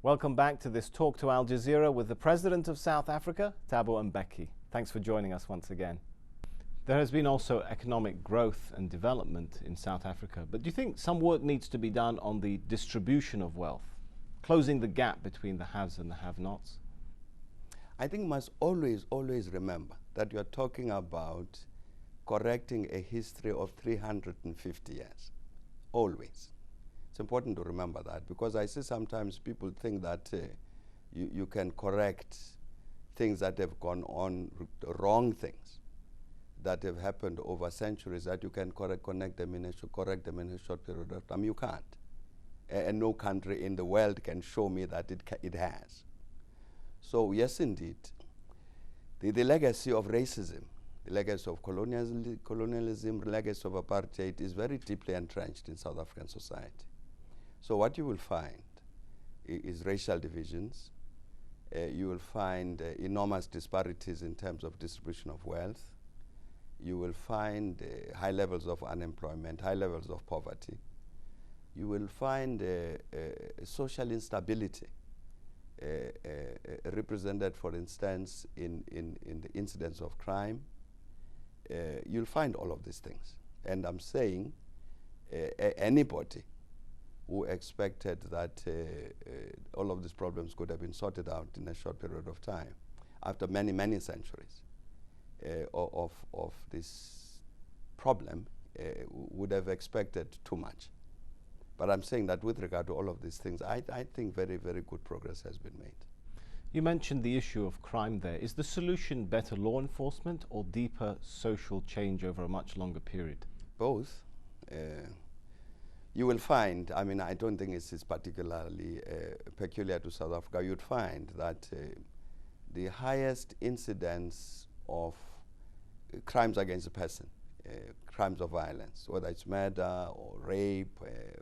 Welcome back to this talk to Al Jazeera with the President of South Africa, Thabo Mbeki. Thanks for joining us once again. There has been also economic growth and development in South Africa, but do you think some work needs to be done on the distribution of wealth, closing the gap between the haves and the have-nots? I think must always remember that you are talking about correcting a history of 350 years. Always. It's important to remember that, because I see sometimes people think that you can correct things that have gone on, wrong things that have happened over centuries, that you can correct them in a short period of time. You can't. And no country in the world can show me that it has. So yes, indeed, the legacy of racism, the legacy of colonialism, the legacy of apartheid is very deeply entrenched in South African society. So what you will find is racial divisions. You will find enormous disparities in terms of distribution of wealth. You will find high levels of unemployment, high levels of poverty. You will find social instability represented, for instance, in the incidence of crime. You'll find all of these things. And I'm saying anybody who expected that all of these problems could have been sorted out in a short period of time, after many, many centuries of this problem, would have expected too much. But I'm saying that with regard to all of these things, I think very, very good progress has been made. You mentioned the issue of crime there. Is the solution better law enforcement or deeper social change over a much longer period? Both. You will find, I mean, I don't think it's particularly peculiar to South Africa. You'd find that the highest incidence of crimes against a person, crimes of violence, whether it's murder or rape,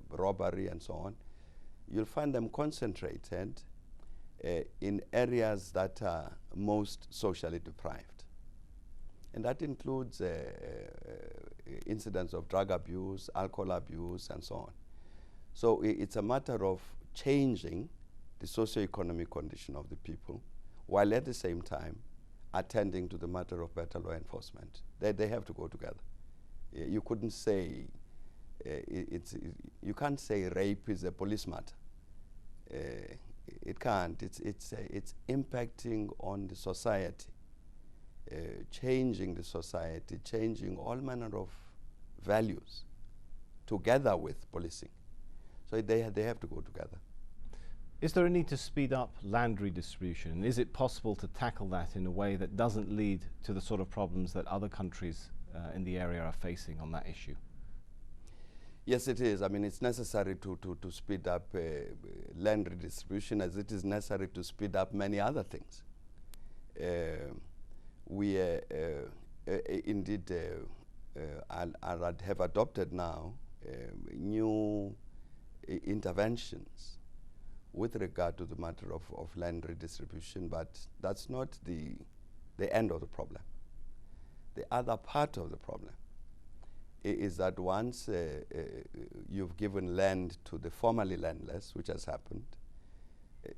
robbery and so on, you'll find them concentrated in areas that are most socially deprived. And that includes incidents of drug abuse, alcohol abuse, and so on. So it's a matter of changing the socio-economic condition of the people, while at the same time attending to the matter of better law enforcement. They have to go together. You couldn't say, you can't say rape is a police matter. It can't. It's impacting on the society. Changing the society, changing all manner of values together with policing. So they have to go together. Is there a need to speed up land redistribution? Is it possible to tackle that in a way that doesn't lead to the sort of problems that other countries in the area are facing on that issue? Yes, it is. I mean, it's necessary to speed up land redistribution, as it is necessary to speed up many other things. We indeed have adopted now new interventions with regard to the matter of land redistribution, but that's not the end of the problem. The other part of the problem is that once you've given land to the formerly landless, which has happened,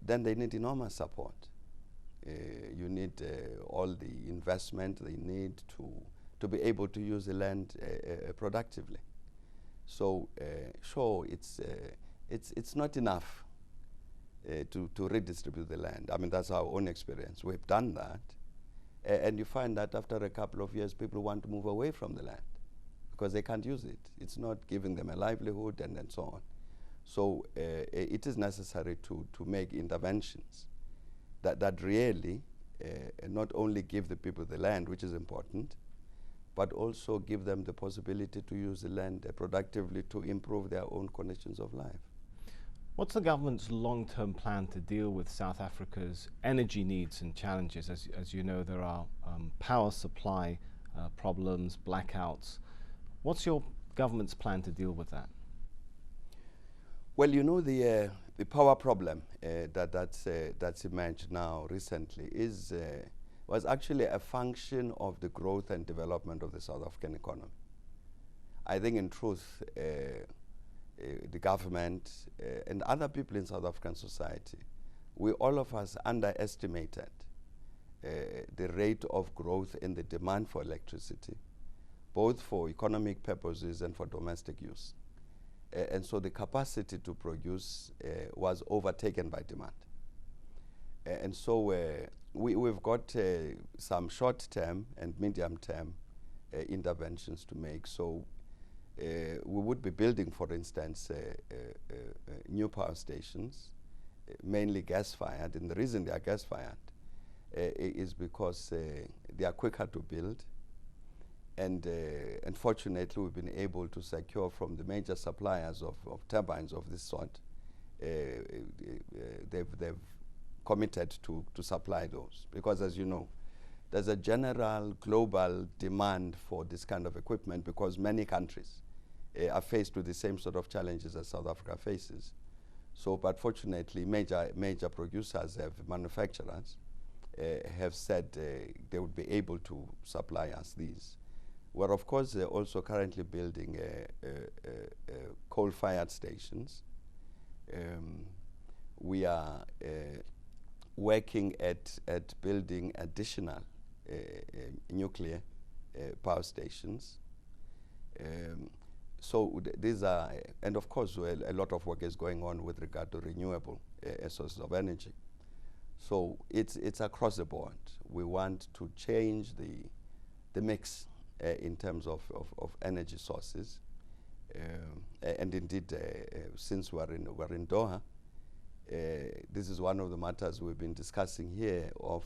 then they need enormous support. You need all the investment they need to be able to use the land productively. So sure, it's not enough to redistribute the land. I mean, that's our own experience. We've done that, and you find that after a couple of years, people want to move away from the land because they can't use it. It's not giving them a livelihood, and so on. So it is necessary to make interventions that really not only give the people the land, which is important, but also give them the possibility to use the land productively to improve their own conditions of life. What's the government's long-term plan to deal with South Africa's energy needs and challenges? As you know, there are power supply problems, blackouts. What's your government's plan to deal with that? Well, you know, the power problem that's emerged now recently was actually a function of the growth and development of the South African economy. I think in truth, the government and other people in South African society we all of us underestimated the rate of growth in the demand for electricity, both for economic purposes and for domestic use. And so the capacity to produce was overtaken by demand. And so we've got some short-term and medium-term interventions to make. So we would be building, for instance, new power stations, mainly gas-fired. And the reason they are gas-fired is because they are quicker to build. And unfortunately, we've been able to secure from the major suppliers of turbines of this sort. They've committed to supply those. Because as you know, there's a general global demand for this kind of equipment because many countries are faced with the same sort of challenges as South Africa faces. So, but fortunately, major producers, manufacturers, have said they would be able to supply us these. We're of course also currently building coal-fired stations. We are working at building additional nuclear power stations. So these are, and of course a lot of work is going on with regard to renewable sources of energy. So it's across the board. We want to change the mix in terms of energy sources. And indeed, since we're in Doha, this is one of the matters we've been discussing here of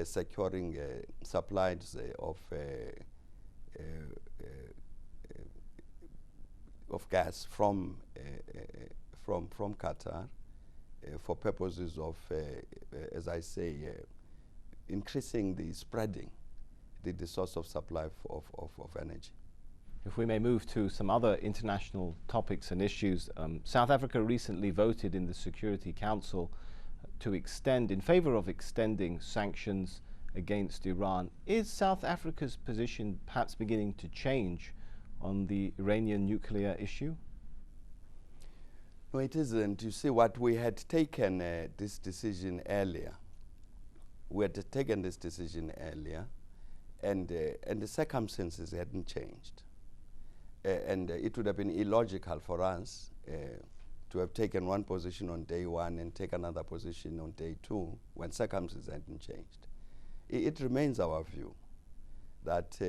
securing supplies of gas from Qatar for purposes of, as I say, increasing the spreading the source of supply of energy. If we may move to some other international topics and issues, South Africa recently voted in the Security Council to extend, in favor of extending sanctions against Iran. Is South Africa's position perhaps beginning to change on the Iranian nuclear issue? No, it isn't. You see, what we had taken this decision earlier. We had taken this decision earlier, and the circumstances hadn't changed. And it would have been illogical for us to have taken one position on day one and take another position on day two when circumstances hadn't changed. It remains our view that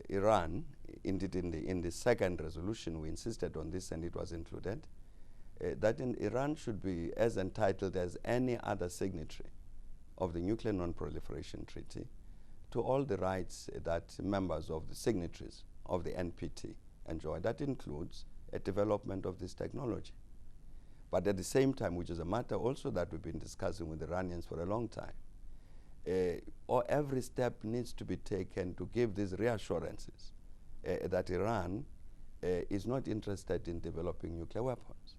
Iran, indeed in the second resolution we insisted on this and it was included, that Iran should be as entitled as any other signatory of the Nuclear Non-Proliferation Treaty to all the rights that members of the signatories of the NPT enjoy. That includes a development of this technology. But at the same time, which is a matter also that we've been discussing with the Iranians for a long time, or every step needs to be taken to give these reassurances that Iran is not interested in developing nuclear weapons.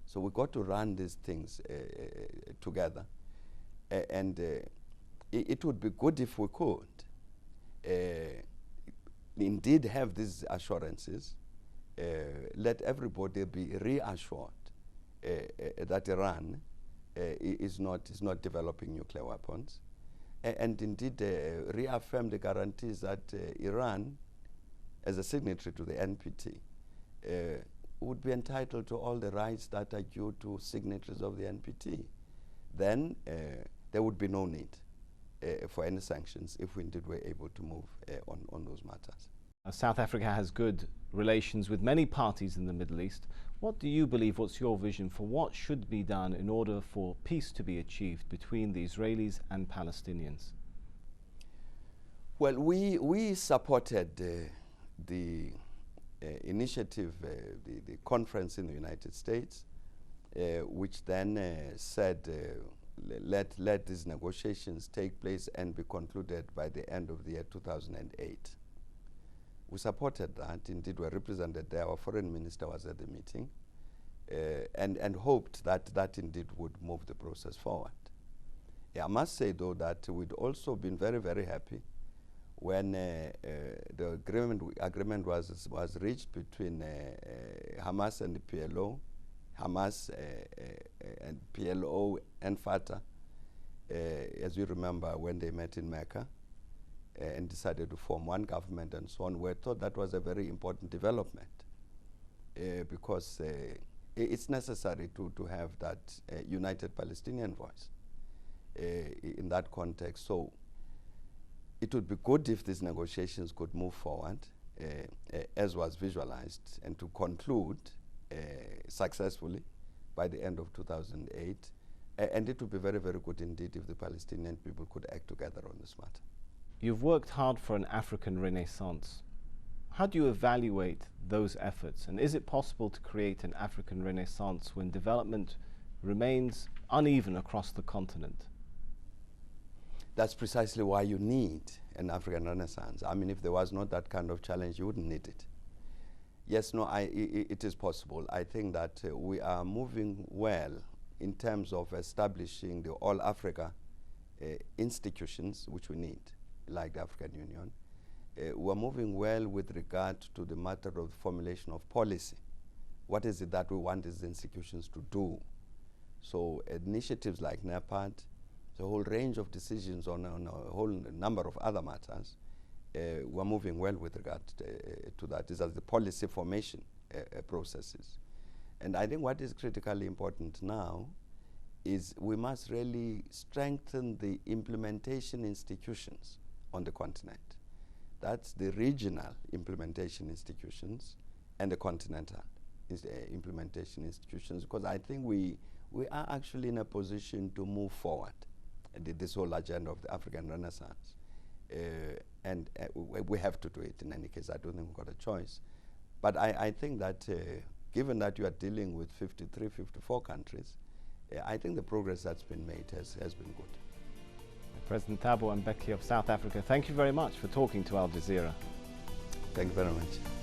So we've got to run these things together. And it would be good if we could indeed have these assurances, let everybody be reassured that Iran is not developing nuclear weapons, and indeed reaffirm the guarantees that Iran, as a signatory to the NPT, would be entitled to all the rights that are due to signatories of the NPT. Then there would be no need for any sanctions if we indeed were able to move on those matters. South Africa has good relations with many parties in the Middle East. What do you believe, what's your vision for what should be done in order for peace to be achieved between the Israelis and Palestinians? Well, we supported the initiative, the conference in the United States, which then said let these negotiations take place and be concluded by the end of the year 2008. We supported that. Indeed, we were represented there. Our foreign minister was at the meeting and hoped that indeed would move the process forward. Yeah, I must say, though, that we'd also been very, very happy when the agreement was reached between Hamas and the PLO Hamas and PLO and Fatah, as you remember, when they met in Mecca and decided to form one government and so on, we thought that was a very important development because it's necessary to have that united Palestinian voice in that context. So it would be good if these negotiations could move forward as was visualized and to conclude successfully by the end of 2008. And it would be very, very good indeed if the Palestinian people could act together on this matter. You've worked hard for an African renaissance. How do you evaluate those efforts? And is it possible to create an African renaissance when development remains uneven across the continent? That's precisely why you need an African renaissance. I mean, if there was not that kind of challenge, you wouldn't need it. Yes, no, it is possible. I think that we are moving well in terms of establishing the All Africa institutions, which we need, like the African Union. We're moving well with regard to the matter of the formulation of policy. What is it that we want these institutions to do? So initiatives like NEPAD, the whole range of decisions on a whole number of other matters, we're moving well with regard to that. These are the policy formation processes. And I think what is critically important now is we must really strengthen the implementation institutions on the continent. That's the regional implementation institutions and the continental implementation institutions, because I think we are actually in a position to move forward this whole agenda of the African Renaissance. And we have to do it in any case. I don't think we've got a choice. But I think that given that you are dealing with 53, 54 countries, I think the progress that's been made has been good. President Thabo Mbeki of South Africa, thank you very much for talking to Al Jazeera. Thank you very much.